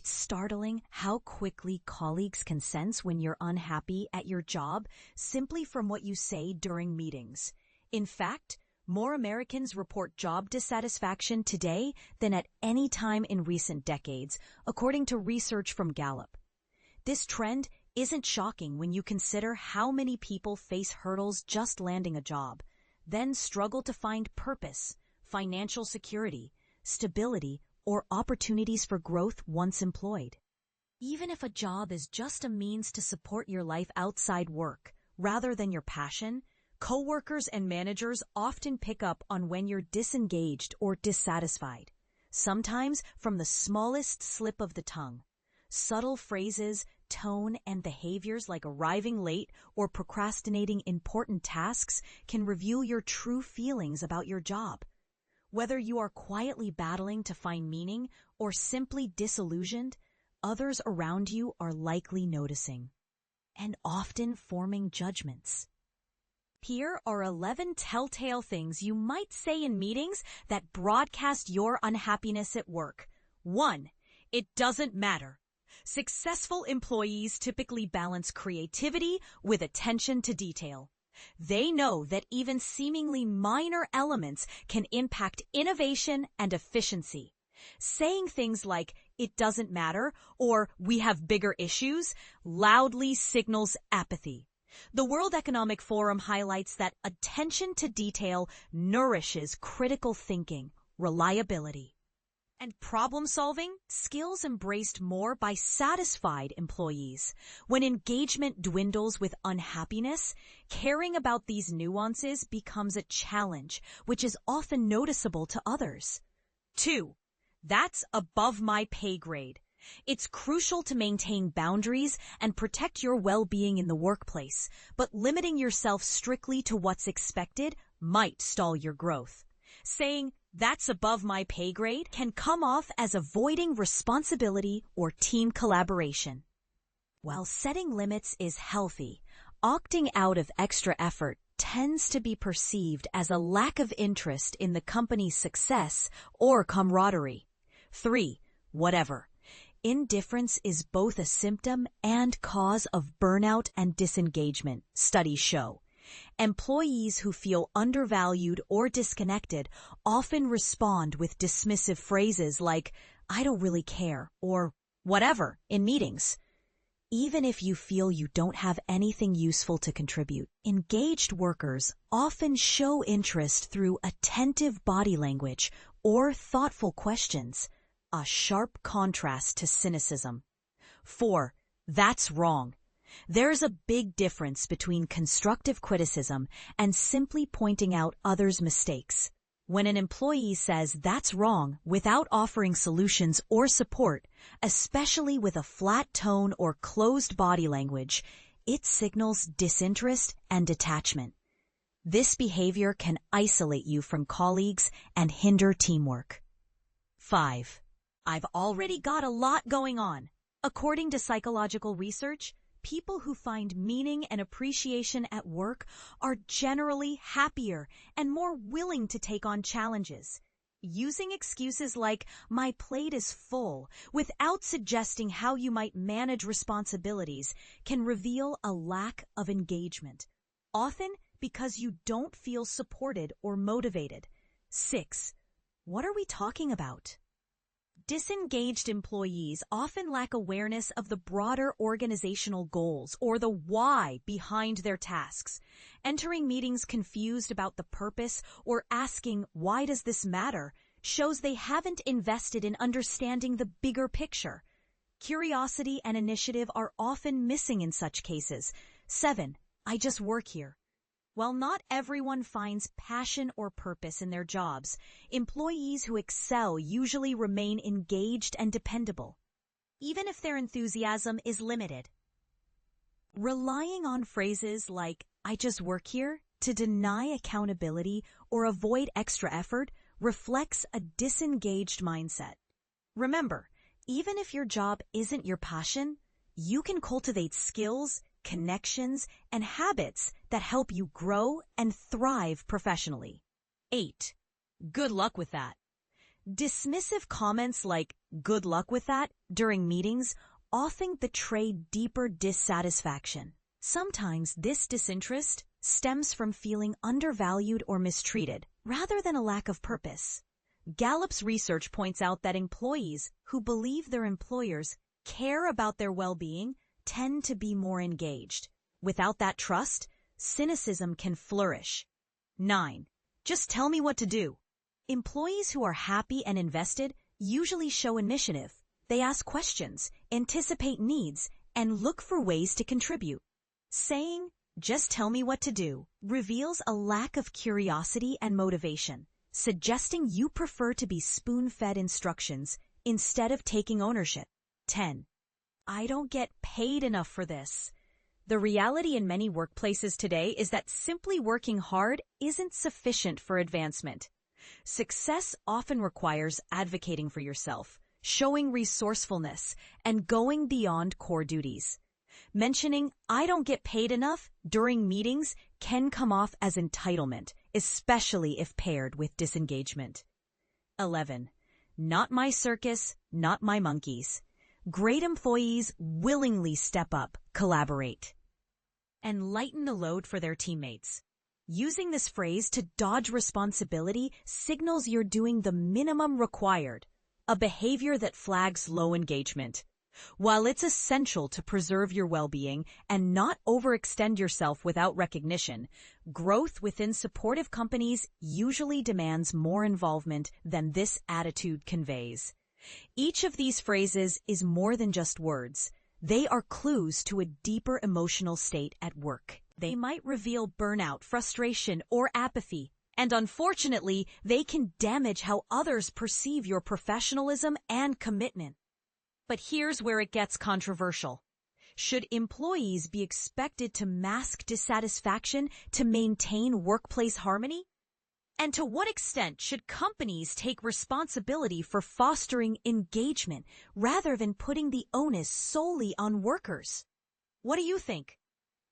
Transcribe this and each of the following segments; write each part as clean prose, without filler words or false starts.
It's startling how quickly colleagues can sense when you're unhappy at your job simply from what you say during meetings. In fact, more Americans report job dissatisfaction today than at any time in recent decades, according to research from Gallup. This trend isn't shocking when you consider how many people face hurdles just landing a job, then struggle to find purpose, financial security, stability, or opportunities for growth once employed. Even if a job is just a means to support your life outside work, rather than your passion, coworkers and managers often pick up on when you're disengaged or dissatisfied, sometimes from the smallest slip of the tongue. Subtle phrases, tone, and behaviors like arriving late or procrastinating important tasks can reveal your true feelings about your job. Whether you are quietly battling to find meaning or simply disillusioned, others around you are likely noticing and often forming judgments. Here are 11 telltale things you might say in meetings that broadcast your unhappiness at work. 1. It doesn't matter. Successful employees typically balance creativity with attention to detail. They know that even seemingly minor elements can impact innovation and efficiency. Saying things like, "it doesn't matter," or "we have bigger issues," loudly signals apathy. The World Economic Forum highlights that attention to detail nourishes critical thinking, reliability, and problem-solving skills embraced more by satisfied employees. When engagement dwindles with unhappiness, caring about these nuances becomes a challenge, which is often noticeable to others. 2. That's above my pay grade. It's crucial to maintain boundaries and protect your well-being in the workplace, but limiting yourself strictly to what's expected might stall your growth. Saying, "that's above my pay grade," can come off as avoiding responsibility or team collaboration. While setting limits is healthy, opting out of extra effort tends to be perceived as a lack of interest in the company's success or camaraderie. 3. Whatever. Indifference is both a symptom and cause of burnout and disengagement, studies show. Employees who feel undervalued or disconnected often respond with dismissive phrases like, "I don't really care," or "whatever," in meetings. Even if you feel you don't have anything useful to contribute, engaged workers often show interest through attentive body language or thoughtful questions, a sharp contrast to cynicism. 4. That's wrong. There's a big difference between constructive criticism and simply pointing out others' mistakes. When an employee says "that's wrong" without offering solutions or support, especially with a flat tone or closed body language, it signals disinterest and detachment. This behavior can isolate you from colleagues and hinder teamwork. 5. I've already got a lot going on. According to psychological research, people who find meaning and appreciation at work are generally happier and more willing to take on challenges. Using excuses like "my plate is full" without suggesting how you might manage responsibilities can reveal a lack of engagement, often because you don't feel supported or motivated. 6. What are we talking about? Disengaged employees often lack awareness of the broader organizational goals or the why behind their tasks. Entering meetings confused about the purpose or asking "why does this matter" shows they haven't invested in understanding the bigger picture. Curiosity and initiative are often missing in such cases. 7. I just work here. While not everyone finds passion or purpose in their jobs, employees who excel usually remain engaged and dependable, even if their enthusiasm is limited. Relying on phrases like "I just work here" to deny accountability or avoid extra effort reflects a disengaged mindset. Remember, even if your job isn't your passion, you can cultivate skills, connections, and habits that help you grow and thrive professionally. 8. Good luck with that. Dismissive comments like, "good luck with that," during meetings often betray deeper dissatisfaction. Sometimes this disinterest stems from feeling undervalued or mistreated, rather than a lack of purpose. Gallup's research points out that employees who believe their employers care about their well-being tend to be more engaged. Without that trust, cynicism can flourish. 9. Just tell me what to do. Employees who are happy and invested usually show initiative. They ask questions, anticipate needs, and look for ways to contribute. Saying, "just tell me what to do," reveals a lack of curiosity and motivation, suggesting you prefer to be spoon-fed instructions instead of taking ownership. 10. I don't get paid enough for this. The reality in many workplaces today is that simply working hard isn't sufficient for advancement. Success often requires advocating for yourself, showing resourcefulness, and going beyond core duties. Mentioning, "I don't get paid enough," during meetings can come off as entitlement, especially if paired with disengagement. 11. Not my circus, not my monkeys. Great employees willingly step up, collaborate, and lighten the load for their teammates. Using this phrase to dodge responsibility signals you're doing the minimum required, a behavior that flags low engagement. While it's essential to preserve your well-being and not overextend yourself without recognition, growth within supportive companies usually demands more involvement than this attitude conveys. Each of these phrases is more than just words. They are clues to a deeper emotional state at work. They might reveal burnout, frustration, or apathy, and unfortunately, they can damage how others perceive your professionalism and commitment. But here's where it gets controversial. Should employees be expected to mask dissatisfaction to maintain workplace harmony? And to what extent should companies take responsibility for fostering engagement rather than putting the onus solely on workers? What do you think?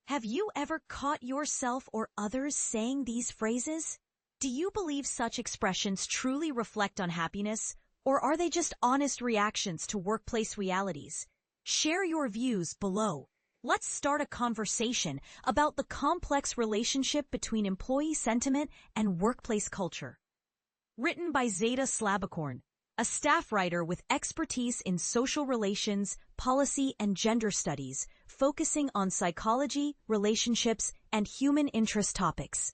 Have you ever caught yourself or others saying these phrases? Do you believe such expressions truly reflect unhappiness, or are they just honest reactions to workplace realities? Share your views below. Let's start a conversation about the complex relationship between employee sentiment and workplace culture. Written by Zeta Slabakorn, a staff writer with expertise in social relations, policy, and gender studies, focusing on psychology, relationships, and human interest topics.